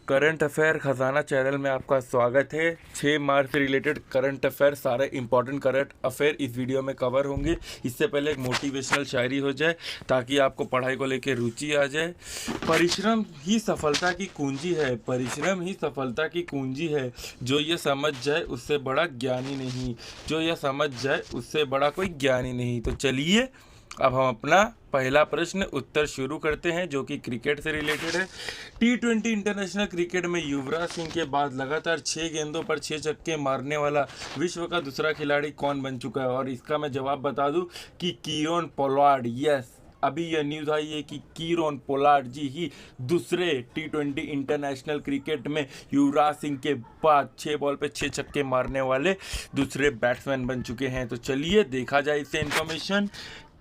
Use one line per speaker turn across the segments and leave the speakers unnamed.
Current affair खजाना channel में आपका स्वागत है। 6 मार्च से रिलेटेड करंट अफेयर, सारे इंपॉर्टेंट करंट अफेयर इस वीडियो में कवर होंगे। इससे पहले एक मोटिवेशनल शायरी हो जाए ताकि आपको पढ़ाई को लेकर रुचि आ जाए। परिश्रम ही सफलता की कुंजी है, परिश्रम ही सफलता की कुंजी है। जो ये समझ जाए उससे बड़ा ज्ञानी नहीं, जो ये समझ जाए उससे बड़ा कोई ज्ञानी नहीं। तो चलिए अब हम अपना पहला प्रश्न उत्तर शुरू करते हैं, जो कि क्रिकेट से रिलेटेड है। T20 इंटरनेशनल क्रिकेट में युवराज सिंह के बाद लगातार 6 गेंदों पर 6 छक्के मारने वाला विश्व का दूसरा खिलाड़ी कौन बन चुका है? और इसका मैं जवाब बता दूं कि कीरोन पोलार्ड। यस, अभी यह न्यूज़ आई है कि कीरोन पोलार्ड जी ही दूसरे T20 इंटरनेशनल क्रिकेट में युवराज सिंह के बाद 6 बॉल पे 6 छक्के मारने वाले दूसरे बैट्समैन बन चुके हैं। तो चलिए देखा जाए इससे इन्फॉर्मेशन।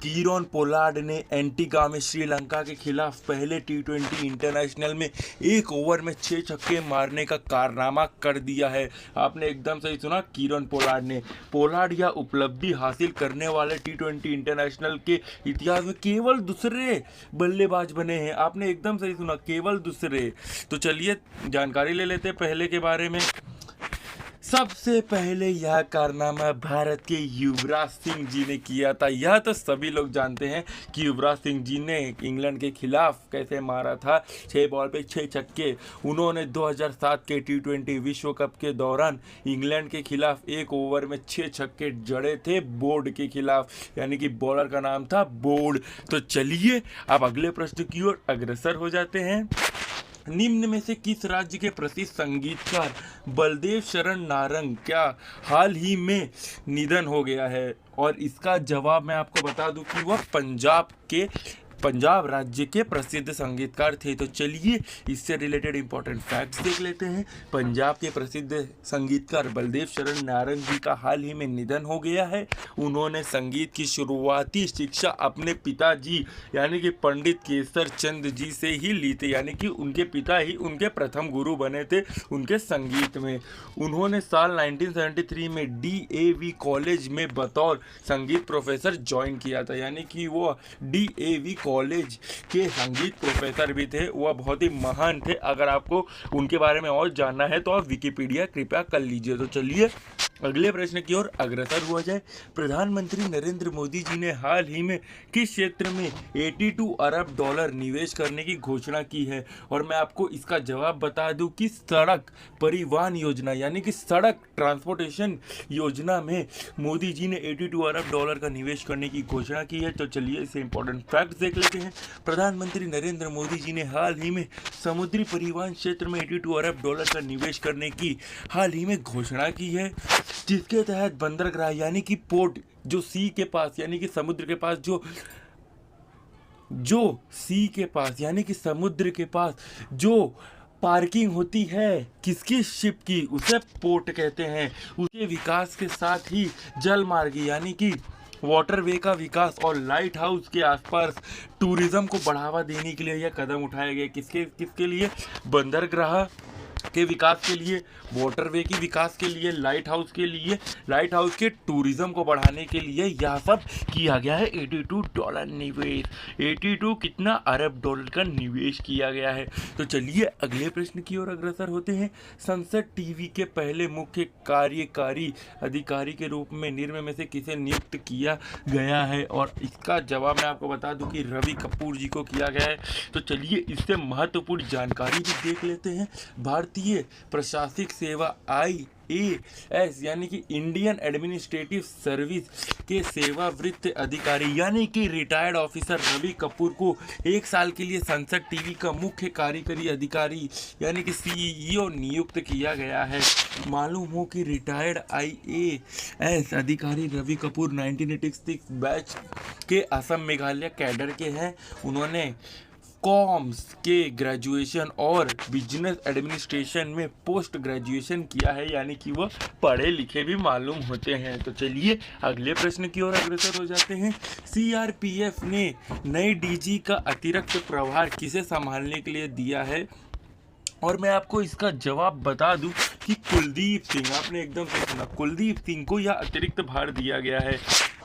कीरोन पोलार्ड ने एंटीगा में श्रीलंका के खिलाफ पहले T20 इंटरनेशनल में 1 ओवर में 6 छक्के मारने का कारनामा कर दिया है। आपने एकदम सही सुना, कीरोन पोलार्ड ने। पोलार्ड यह उपलब्धि हासिल करने वाले T20 इंटरनेशनल के इतिहास में केवल दूसरे बल्लेबाज बने हैं। आपने एकदम सही सुना, केवल दूसरे। तो चलिए जानकारी ले लेते हैं पहले के बारे में। सबसे पहले यह कारनामा भारत के युवराज सिंह जी ने किया था। यह तो सभी लोग जानते हैं कि युवराज सिंह जी ने इंग्लैंड के खिलाफ कैसे मारा था 6 बॉल पे 6 छक्के। उन्होंने 2007 के T20 विश्व कप के दौरान इंग्लैंड के खिलाफ 1 ओवर में 6 छक्के जड़े थे बोर्ड के खिलाफ, यानी कि बॉलर का नाम था बोर्ड। तो चलिए अब अगले प्रश्न की ओर अग्रसर हो जाते हैं। निम्न में से किस राज्य के प्रसिद्ध संगीतकार बलदेव शरण नारंग क्या हाल ही में निधन हो गया है? और इसका जवाब मैं आपको बता दूं कि वह पंजाब राज्य के प्रसिद्ध संगीतकार थे। तो चलिए इससे रिलेटेड इंपॉर्टेंट फैक्ट्स देख लेते हैं। पंजाब के प्रसिद्ध संगीतकार बलदेव शरण नारंग जी का हाल ही में निधन हो गया है। उन्होंने संगीत की शुरुआती शिक्षा अपने पिताजी यानी कि पंडित केसर चंद जी से ही ली थी, यानी कि उनके पिता ही उनके प्रथम गुरु बने थे उनके संगीत में। उन्होंने साल 1973 में DAV कॉलेज में बतौर संगीत प्रोफेसर ज्वाइन किया था, यानी कि वो DAV कॉलेज के संगीत प्रोफेसर भी थे। वह बहुत ही महान थे। अगर आपको उनके बारे में और जानना है तो आप विकिपीडिया कृपया कर लीजिए। तो चलिए अगले प्रश्न की ओर अग्रसर हुआ जाए। प्रधानमंत्री नरेंद्र मोदी जी ने हाल ही में किस क्षेत्र में 82 अरब डॉलर निवेश करने की घोषणा की है? और मैं आपको इसका जवाब बता दूं कि सड़क परिवहन योजना यानी कि सड़क ट्रांसपोर्टेशन योजना में मोदी जी ने 82 अरब डॉलर का निवेश करने की घोषणा की है। तो चलिए इसे इंपॉर्टेंट फैक्ट देख लेते हैं। प्रधानमंत्री नरेंद्र मोदी जी ने हाल ही में समुद्री परिवहन क्षेत्र में 82 अरब डॉलर का निवेश करने की हाल ही में घोषणा की है, जिसके तहत बंदरगाह यानी कि पोर्ट जो सी के पास यानी कि समुद्र के पास जो सी के पास यानी कि समुद्र के पास जो पार्किंग होती है किसकी शिप की, उसे पोर्ट कहते हैं। उसके विकास के साथ ही जल मार्ग यानी कि वाटरवे का विकास और लाइट हाउस के आसपास टूरिज्म को बढ़ावा देने के लिए यह कदम उठाए गए। किसके लिए? बंदरगाह के विकास के लिए, वाटरवे की विकास के लिए, लाइट हाउस के टूरिज्म को बढ़ाने के लिए यह सब किया गया है। 82 डॉलर निवेश, 82 कितना अरब डॉलर का निवेश किया गया है। तो चलिए अगले प्रश्न की ओर अग्रसर होते हैं। संसद टीवी के पहले मुख्य कार्यकारी अधिकारी के रूप में निम्न में से किसे नियुक्त किया गया है? और इसका जवाब मैं आपको बता दूं कि रवि कपूर जी को किया गया है। तो चलिए इससे महत्वपूर्ण जानकारी भी देख लेते हैं। भारतीय प्रशासनिक सेवा IAS यानी कि इंडियन एडमिनिस्ट्रेटिव सर्विस के सेवावृत्त अधिकारी यानी कि रिटायर्ड ऑफिसर रवि कपूर को 1 साल के लिए संसद टीवी का मुख्य कार्यकारी अधिकारी यानी कि CEO नियुक्त किया गया है। मालूम हो कि रिटायर्ड IAS अधिकारी रवि कपूर 1986 बैच के असम मेघालय कैडर के हैं। उन्होंने कॉम्स के ग्रेजुएशन और बिजनेस एडमिनिस्ट्रेशन में पोस्ट ग्रेजुएशन किया है, यानी कि वह पढ़े लिखे भी मालूम होते हैं। तो चलिए अगले प्रश्न की ओर अग्रसर हो जाते हैं। CRPF ने नए DG का अतिरिक्त प्रभार किसे संभालने के लिए दिया है? और मैं आपको इसका जवाब बता दूं कि कुलदीप सिंह, आपने एकदम सही सुना, कुलदीप सिंह को यह अतिरिक्त भार दिया गया है।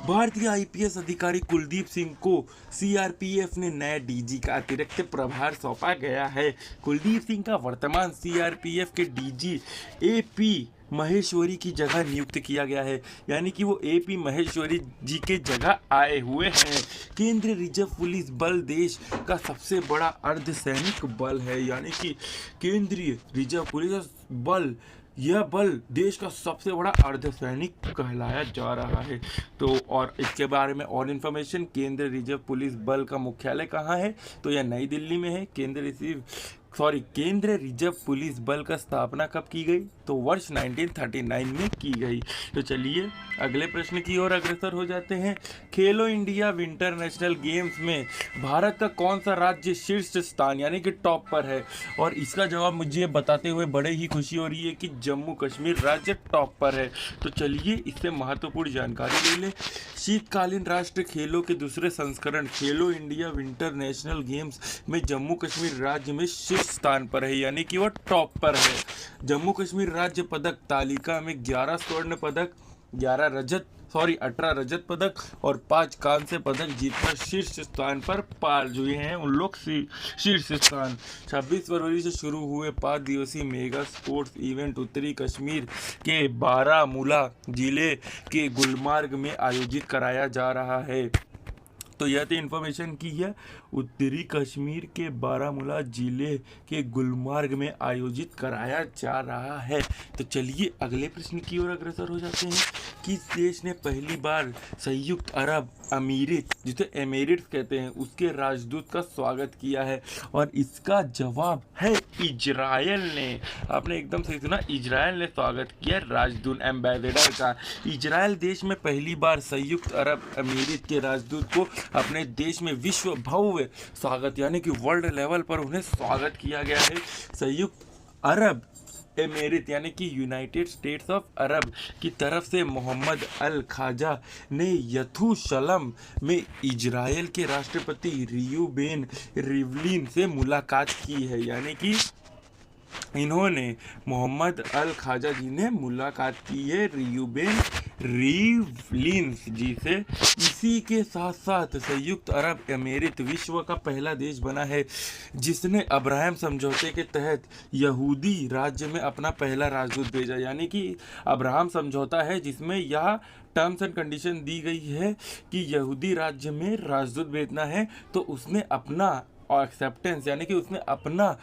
भारतीय आईपीएस अधिकारी कुलदीप सिंह को सीआरपीएफ ने नया डीजी का अतिरिक्त प्रभार सौंपा गया है। कुलदीप सिंह का वर्तमान सीआरपीएफ के डीजी एपी महेश्वरी की जगह नियुक्त किया गया है, यानी कि वो एपी महेश्वरी जी के जगह आए हुए हैं। केंद्रीय रिजर्व पुलिस बल देश का सबसे बड़ा अर्धसैनिक बल है, यानी कि केंद्रीय रिजर्व पुलिस बल, यह बल देश का सबसे बड़ा अर्धसैनिक कहलाया जा रहा है। तो और इसके बारे में और इन्फॉर्मेशन, केंद्रीय रिजर्व पुलिस बल का मुख्यालय कहाँ है, तो यह नई दिल्ली में है। केंद्रीय रिजर्व पुलिस बल का स्थापना कब की गई, तो वर्ष 1939 में की गई। तो चलिए अगले प्रश्न की ओर अग्रसर हो जाते हैं। खेलो इंडिया विंटर नेशनल गेम्स में भारत का कौन सा राज्य शीर्ष स्थान यानी कि टॉप पर है, और इसका जवाब मुझे बताते हुए बड़े ही खुशी हो रही है कि जम्मू कश्मीर राज्य टॉप पर है। तो चलिए इससे महत्वपूर्ण जानकारी ले लें। शीतकालीन राष्ट्रीय खेलों के दूसरे संस्करण खेलो इंडिया विंटर नेशनल गेम्स में जम्मू कश्मीर राज्य में शीर्ष स्थान पर है, यानी कि वह टॉप पर है। जम्मू कश्मीर राज्य पदक तालिका में 11 स्वर्ण पदक, 18 रजत पदक और 5 कांस्य पदक जीतकर शीर्ष स्थान पर पार हुए हैं उन लोग शीर्ष स्थान। 26 फरवरी से शुरू हुए 5 दिवसीय मेगा स्पोर्ट्स इवेंट उत्तरी कश्मीर के बारामूला जिले के गुलमर्ग में आयोजित कराया जा रहा है। तो यह थी इन्फॉर्मेशन की है, उत्तरी कश्मीर के बारामूला जिले के गुलमर्ग में आयोजित कराया जा रहा है। तो चलिए अगले प्रश्न की ओर अग्रसर हो जाते हैं। किस देश ने पहली बार संयुक्त अरब अमीरात, जिसे एमिरेट्स कहते हैं, उसके राजदूत का स्वागत किया है, और इसका जवाब है इजराइल ने। आपने एकदम सही सुना, इजराइल ने स्वागत किया राजदूत एम्बेसडर का। इजराइल देश में पहली बार संयुक्त अरब अमीरात के राजदूत को अपने देश में विश्व भव्य स्वागत यानी कि वर्ल्ड लेवल पर उन्हें स्वागत किया गया है। संयुक्त अरब एमिरेट यानी कि यूनाइटेड स्टेट्स ऑफ अरब की तरफ से मोहम्मद अल खाजा ने यरूशलेम में इजराइल के राष्ट्रपति रियूबेन रिवलिन से मुलाकात की है, यानी कि इन्होंने मोहम्मद अल खाजा जी ने मुलाकात की है रियूबेन रिवलिन जी से। इसी के साथ साथ संयुक्त अरब अमीरात विश्व का पहला देश बना है जिसने अब्राहम समझौते के तहत यहूदी राज्य में अपना पहला राजदूत भेजा, यानी कि अब्राहम समझौता है जिसमें यह टर्म्स एंड कंडीशन दी गई है कि यहूदी राज्य में राजदूत भेजना है। तो उसने अपना एक्सेप्टेंस यानी कि उसने अपना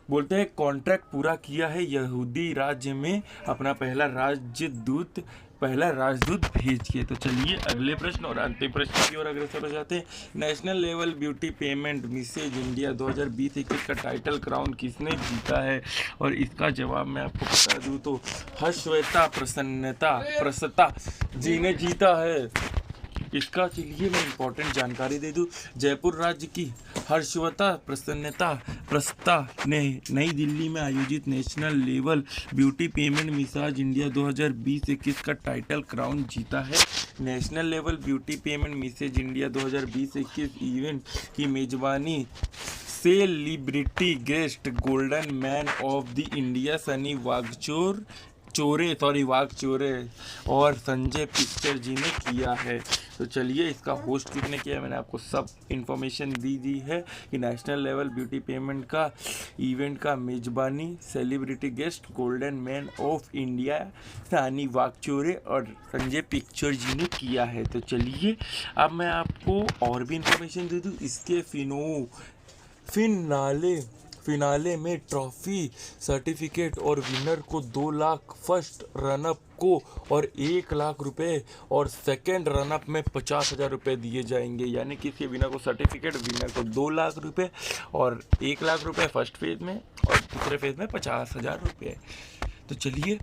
बोलते हैं कॉन्ट्रैक्ट पूरा किया है यहूदी राज्य में अपना पहला राजदूत भेज के। तो चलिए अगले प्रश्न और अंतिम प्रश्न की ओर अग्रसर हो जाते हैं। National level beauty pageant Mrs India 2020-21 का टाइटल क्राउन किसने जीता है, और इसका जवाब मैं आपको बता दूं तो हर्षवेता प्रसन्नता जी ने जीता है। इसका चलिए मैं इंपॉर्टेंट जानकारी दे दूं। जयपुर राज्य की हर्षवता प्रसन्नता ने नई दिल्ली में आयोजित national level beauty pageant Mrs India 2020-21 का टाइटल क्राउन जीता है। National level beauty pageant Mrs India 2020-21 event की मेजबानी celebrity guest golden man of the India Sunny Wagchaure और संजय पिक्चर जी ने किया है। तो चलिए इसका होस्ट किसने किया, मैंने आपको सब इन्फॉर्मेशन दी है कि नेशनल लेवल ब्यूटी पेमेंट का इवेंट का मेजबानी celebrity guest golden man of India Sunny Wagchaure और संजय पिक्चर जी ने किया है। तो चलिए अब मैं आपको और भी इन्फॉर्मेशन दे दूँ। इसके फिनाले में ट्रॉफी सर्टिफिकेट और विनर को 2 लाख, फर्स्ट रनअप को और 1 लाख रुपए और सेकंड रनअप में 50,000 रुपये दिए जाएंगे, यानी कि इसके विनर को सर्टिफिकेट, विनर को 2 लाख रुपए और 1 लाख रुपए फर्स्ट फेज में और दूसरे फेज में 50,000 रुपये। तो चलिए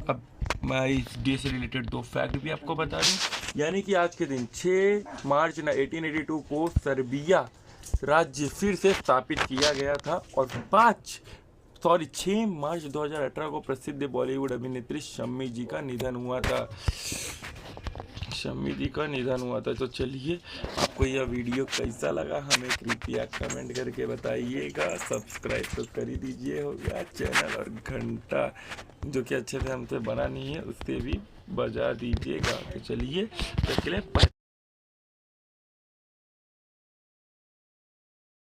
अब मैं इस डे से रिलेटेड 2 फैक्ट भी आपको बता दूं, यानी कि आज के दिन 6 मार्च 1882 को सर्बिया राज्य फिर से स्थापित किया गया था, और 6 मार्च 2018 को प्रसिद्ध बॉलीवुड अभिनेत्री शम्मी जी का निधन हुआ था। तो चलिए आपको यह वीडियो कैसा लगा हमें कृपया कमेंट करके बताइएगा। सब्सक्राइब तो कर ही दीजिए होगा चैनल, और घंटा जो कि अच्छे से हमसे बना नहीं है उससे भी बजा दीजिएगा। तो चलिए तो